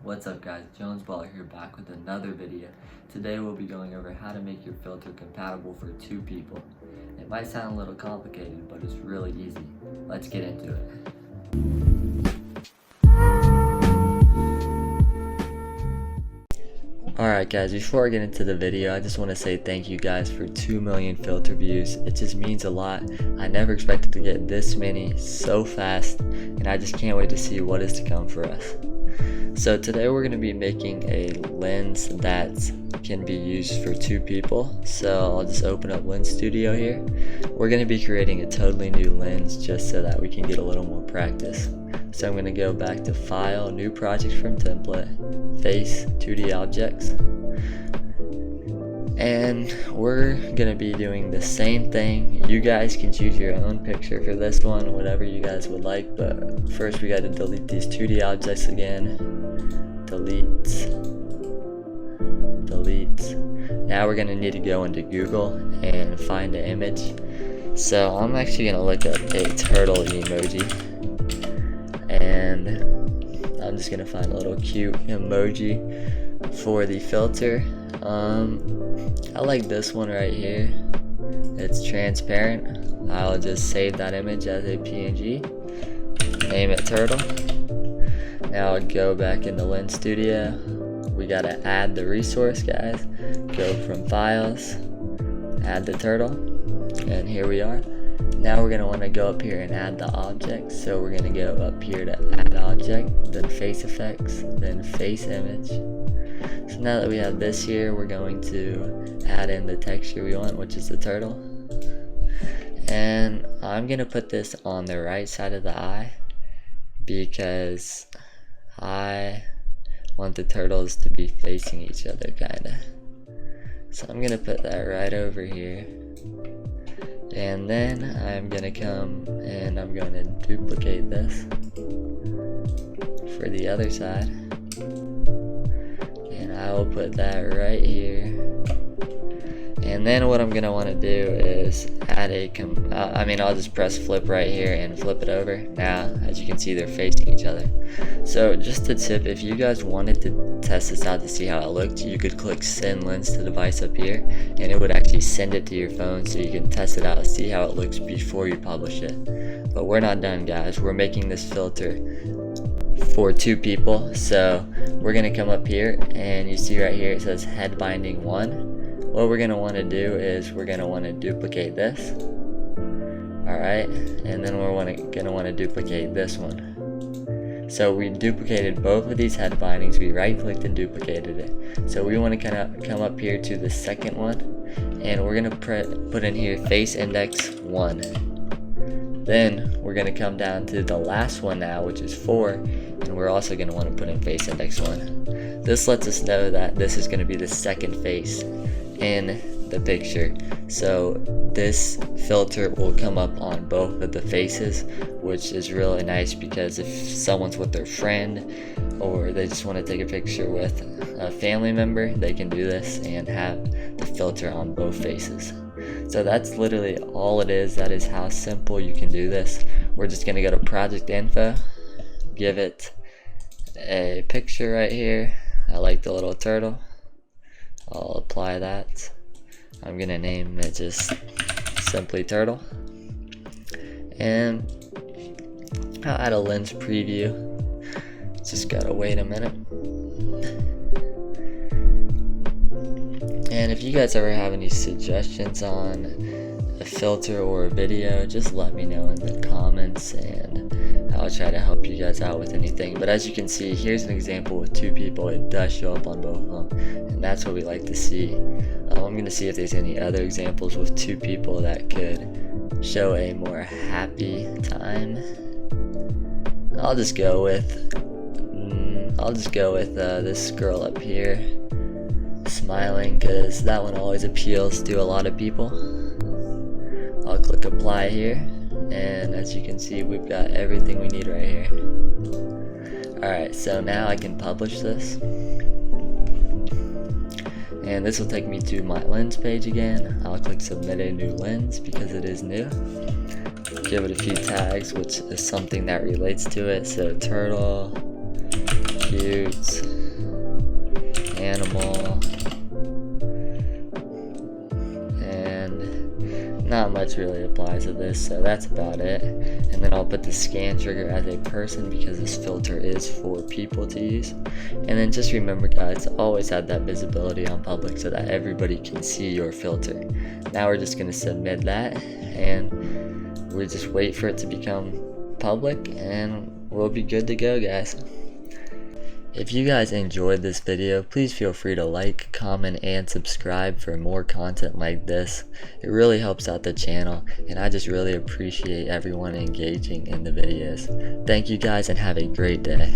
What's up guys, Jones Baller here back with another video. Today we'll be going over how to make your filter compatible for two people. It might sound a little complicated, but it's really easy. Let's get into it. Alright guys, before I get into the video, I just want to say thank you guys for 2 million filter views. It just means a lot. I never expected to get this many so fast, and I just can't wait to see what is to come for us. So today we're going to be making a lens that can be used for two people. So I'll just open up Lens Studio here. We're going to be creating a totally new lens just so that we can get a little more practice. So I'm going to go back to File, New Project from Template, Face, 2D Objects. And we're going to be doing the same thing. You guys can choose your own picture for this one, whatever you guys would like. But first we got to delete these 2D objects again. Delete. Now we're going to need to go into Google and find an image. So I'm actually going to look up a turtle emoji. And I'm just going to find a little cute emoji for the filter. I like this one right here. It's transparent. I'll just save that image as a PNG. Name it turtle. Now I'll go back into Lens Studio. We gotta add the resource, guys. Go from Files, add the turtle, and here we are. Now we're gonna want to go up here and add the object. So we're gonna go up here to Add Object, then Face Effects, then Face Image. So now that we have this here, we're going to add in the texture we want, which is the turtle. And I'm going to put this on the right side of the eye because I want the turtles to be facing each other, kinda. So I'm going to put that right over here. And then I'm going to come and I'm going to duplicate this for the other side. I will put that right here, and then what I'm gonna want to do is add a I'll just press flip right here and flip it over. Now as you can see, they're facing each other. So just a tip, if you guys wanted to test this out to see how it looked, you could click send lens to device up here and it would actually send it to your phone so you can test it out and see how it looks before you publish it. But we're not done, guys. We're making this filter for two people, so we're gonna come up here and you see right here it says head binding 1. What we're gonna want to do is we're gonna want to duplicate this. Alright, and then we're gonna want to duplicate this one. So we duplicated both of these head bindings, we right clicked and duplicated it. So we want to come up here to the second one and we're gonna put in here face index 1. Then we're going to come down to the last one now, which is 4, and we're also going to want to put in face index 1. This lets us know that this is going to be the second face in the picture. So this filter will come up on both of the faces, which is really nice because if someone's with their friend or they just want to take a picture with a family member, they can do this and have the filter on both faces. So that's literally all it is. That is how simple you can do this. We're just going to go to project info, give it a picture right here. I like the little turtle. I'll apply that. I'm going to name it just simply turtle. And I'll add a lens preview. Just gotta wait a minute. And if you guys ever have any suggestions on a filter or a video, just let me know in the comments and I'll try to help you guys out with anything. But as you can see, here's an example with two people. It does show up on both of them, and that's what we like to see. I'm going to see if there's any other examples with two people that could show a more happy time. I'll just go with this girl up here smiling because that one always appeals to a lot of people. I'll click apply here, and as you can see, we've got everything we need right here. Alright, so now I can publish this, and this will take me to my lens page again. I'll click submit a new lens because it is new. Give it a few tags, which is something that relates to it. So turtle, cute, size really applies to this, so that's about it. And then I'll put the scan trigger as a person because this filter is for people to use. And then just remember guys, to always have that visibility on public so that everybody can see your filter. Now we're just going to submit that, and we just wait for it to become public, and we'll be good to go guys. If you guys enjoyed this video, please feel free to like, comment, and subscribe for more content like this. It really helps out the channel, and I just really appreciate everyone engaging in the videos. Thank you guys and have a great day.